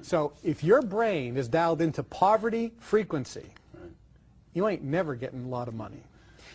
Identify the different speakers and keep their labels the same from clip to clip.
Speaker 1: So if your brain is dialed into poverty frequency, you ain't never getting a lot of money.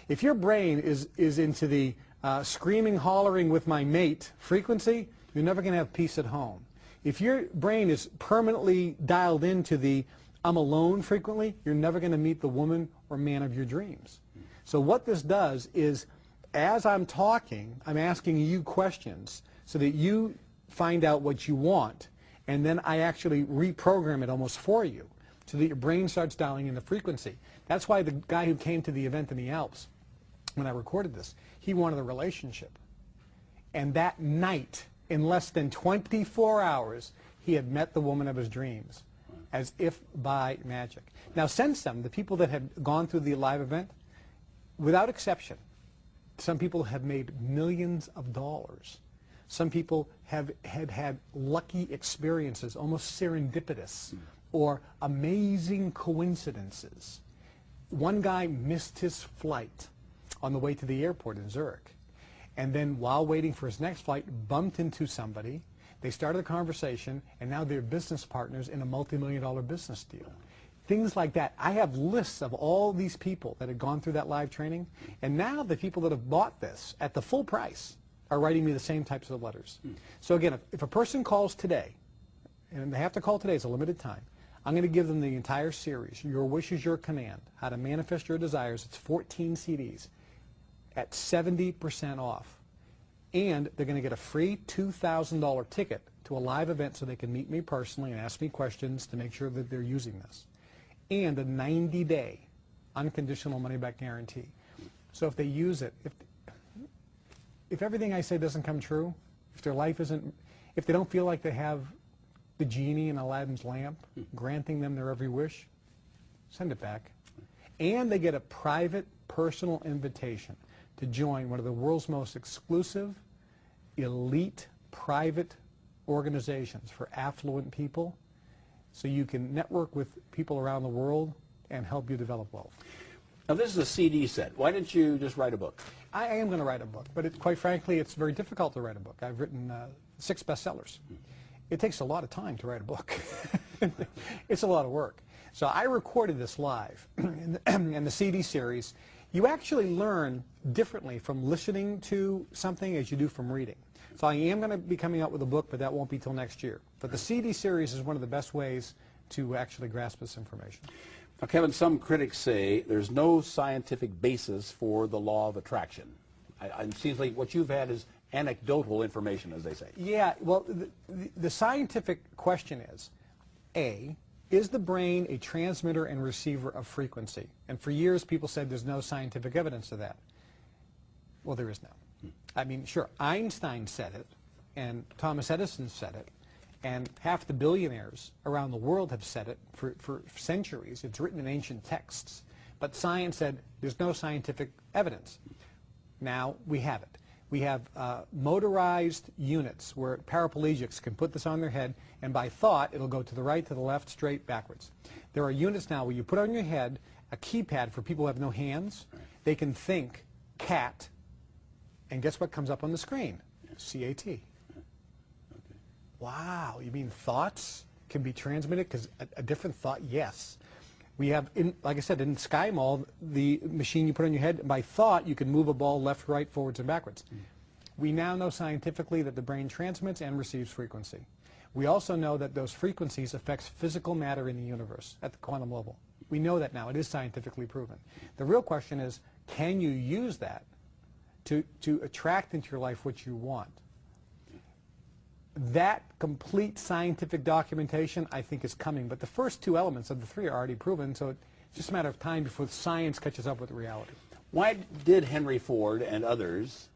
Speaker 1: If your brain is into the screaming, hollering with my mate frequency, you're never going to have peace at home. If your brain is permanently dialed into the I'm alone frequently, you're never going to meet the woman or man of your dreams. So what this does is, as I'm talking, I'm asking you questions so that you find out what you want, and then I actually reprogram it almost for you so that your brain starts dialing in the frequency. That's why the guy who came to the event in the Alps, when I recorded this, he wanted a relationship. And that night, in less than 24 hours, he had met the woman of his dreams, as if by magic. Now, since then, the people that had gone through the live event, without exception, some people have made millions of dollars. Some people have had lucky experiences, almost serendipitous, or amazing coincidences. One guy missed his flight on the way to the airport in Zurich, and then while waiting for his next flight, bumped into somebody. They started a conversation, and now they're business partners in a multi-million-dollar business deal. Things like that. I have lists of all these people that had gone through that live training, and now the people that have bought this at the full price are writing me the same types of letters. So again, if a person calls today, and they have to call today, it's a limited time, I'm going to give them the entire series, Your Wish is Your Command, How to Manifest Your Desires. It's 14 CDs at 70% off. And they're going to get a free $2,000 ticket to a live event so they can meet me personally and ask me questions to make sure that they're using this. And a 90-day unconditional money-back guarantee. So if they use it, if everything I say doesn't come true, if their life isn't, if they don't feel like they have the genie in Aladdin's lamp granting them their every wish, send it back. And they get a private, personal invitation to join one of the world's most exclusive, elite, private organizations for affluent people, so you can network with people around the world and help you develop wealth.
Speaker 2: Now, this is a CD set. Why didn't you just write a book?
Speaker 1: I am going to write a book, but quite frankly, it's very difficult to write a book. I've written 6 bestsellers. It takes a lot of time to write a book. It's a lot of work. So I recorded this live in the CD series. You actually learn differently from listening to something as you do from reading. So I am going to be coming out with a book, but that won't be till next year. But the CD series is one of the best ways to actually grasp this information.
Speaker 2: Now, Kevin, some critics say there's no scientific basis for the law of attraction. It seems like what you've had is anecdotal information, as they say.
Speaker 1: Yeah, well, the scientific question is, A, is the brain a transmitter and receiver of frequency? And for years, people said there's no scientific evidence of that. Well, there is now. I mean, sure, Einstein said it, and Thomas Edison said it, and half the billionaires around the world have said it for centuries. It's written in ancient texts. But science said there's no scientific evidence. Now we have it. We have motorized units where paraplegics can put this on their head, and by thought, it'll go to the right, to the left, straight, backwards. There are units now where you put on your head a keypad for people who have no hands. They can think cat, and guess what comes up on the screen? C-A-T. Wow, you mean thoughts can be transmitted? Because a different thought, yes. We have, like I said, in Sky Mall, the machine you put on your head, by thought, you can move a ball left, right, forwards, and backwards. We now know scientifically that the brain transmits and receives frequency. We also know that those frequencies affects physical matter in the universe at the quantum level. We know that now. It is scientifically proven. The real question is, can you use that to attract into your life what you want? That complete scientific documentation, I think, is coming. But the first 2 elements of the 3 are already proven, so it's just a matter of time before science catches up with reality.
Speaker 2: Why did Henry Ford and others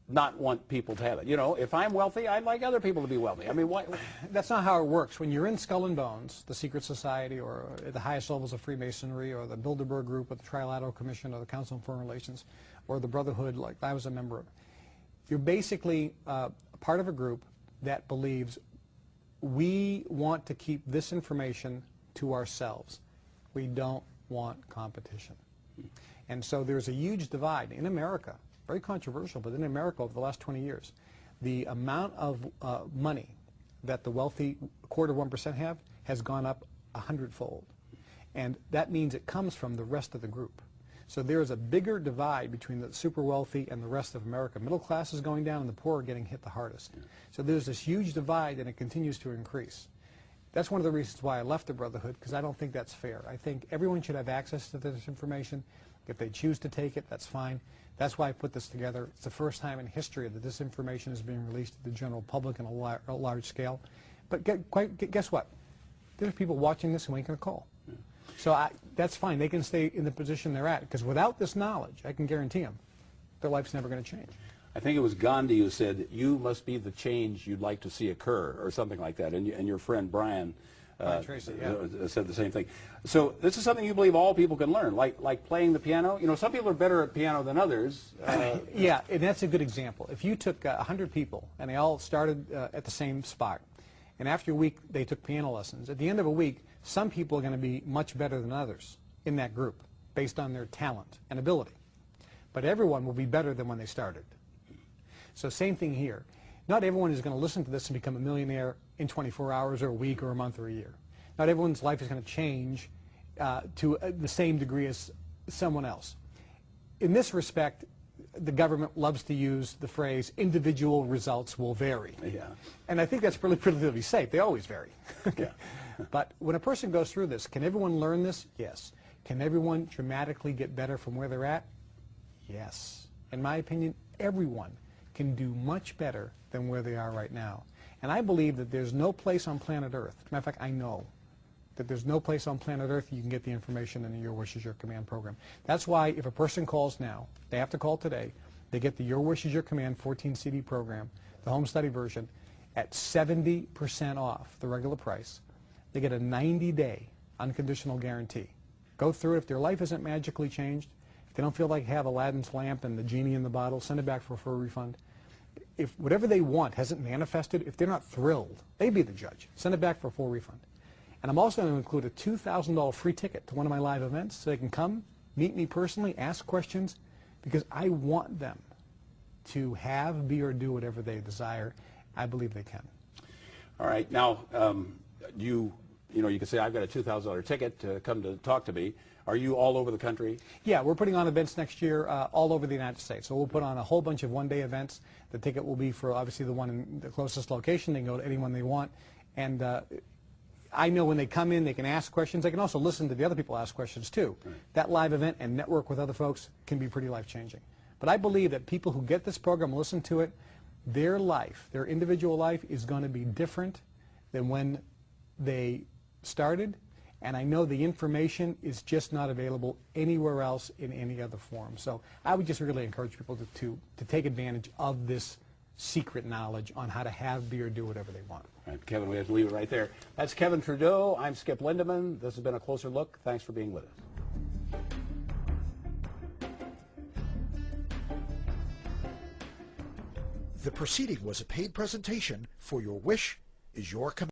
Speaker 2: not want people to have it? You know, if I'm wealthy, I'd like other people to be wealthy. I mean, why?
Speaker 1: That's not how it works. When you're in Skull and Bones, the secret society, or at the highest levels of Freemasonry, or the Bilderberg Group, or the Trilateral Commission, or the Council on Foreign Relations, or the Brotherhood, like I was a member of, you're basically part of a group that believes we want to keep this information to ourselves. We don't want competition. And so there's a huge divide in America, very controversial, but in America over the last 20 years, the amount of money that the wealthy quarter 1% have has gone up 100-fold. And that means it comes from the rest of the group. So there is a bigger divide between the super wealthy and the rest of America. Middle class is going down and the poor are getting hit the hardest. So there's this huge divide and it continues to increase. That's one of the reasons why I left the Brotherhood, because I don't think that's fair. I think everyone should have access to this information. If they choose to take it, that's fine. That's why I put this together. It's the first time in history that this information is being released to the general public on a large scale. But guess what? There's people watching this who ain't going to call. So that's fine. They can stay in the position they're at, because without this knowledge, I can guarantee them, their life's never going to change.
Speaker 2: I think it was Gandhi who said, you must be the change you'd like to see occur, or something like that. And your friend Brian
Speaker 1: Tracy, yeah.
Speaker 2: said the same thing. So this is something you believe all people can learn, like playing the piano. You know, some people are better at piano than others.
Speaker 1: Yeah, and that's a good example. If you took 100 people and they all started at the same spot, and after a week they took piano lessons, at the end of a week, some people are going to be much better than others in that group based on their talent and ability. But everyone will be better than when they started. So same thing here. Not everyone is going to listen to this and become a millionaire in 24 hours or a week or a month or a year. Not everyone's life is going to change to the same degree as someone else. In this respect, the government loves to use the phrase, individual results will vary.
Speaker 2: Yeah.
Speaker 1: And I think that's relatively safe. They always vary.
Speaker 2: Yeah.
Speaker 1: But when a person goes through this, can everyone learn this? Yes. Can everyone dramatically get better from where they're at? Yes. In my opinion, everyone can do much better than where they are right now. And I believe that there's no place on planet Earth, as a matter of fact, I know that there's no place on planet Earth you can get the information in the Your Wish is Your Command program. That's why if a person calls now, they have to call today, they get the Your Wish is Your Command 14 CD program, the home study version, at 70% off the regular price. They get a 90-day unconditional guarantee. Go through it. If their life isn't magically changed, if they don't feel like they have Aladdin's lamp and the genie in the bottle, send it back for a full refund. If whatever they want hasn't manifested, if they're not thrilled, they be the judge. Send it back for a full refund. And I'm also going to include a $2,000 free ticket to one of my live events so they can come, meet me personally, ask questions, because I want them to have, be, or do whatever they desire. I believe they can.
Speaker 2: All right. Now, you can say, I've got a $2,000 ticket to come to talk to me. Are you all over the country?
Speaker 1: Yeah, we're putting on events next year all over the United States. So we'll put on a whole bunch of one-day events. The ticket will be for, obviously, the one in the closest location. They can go to anyone they want. And I know when they come in, they can ask questions. They can also listen to the other people ask questions, too. Right. That live event and network with other folks can be pretty life-changing. But I believe that people who get this program, listen to it, their life, their individual life, is going to be different than when they started. And I know the information is just not available anywhere else in any other form. So I would just really encourage people to take advantage of this secret knowledge on how to have, be, or do whatever they want.
Speaker 2: All right, Kevin, we have to leave it right there. That's Kevin Trudeau. I'm Skip Lindeman. This has been A Closer Look. Thanks for being with us.
Speaker 3: The proceeding was a paid presentation for Your Wish is Your Command.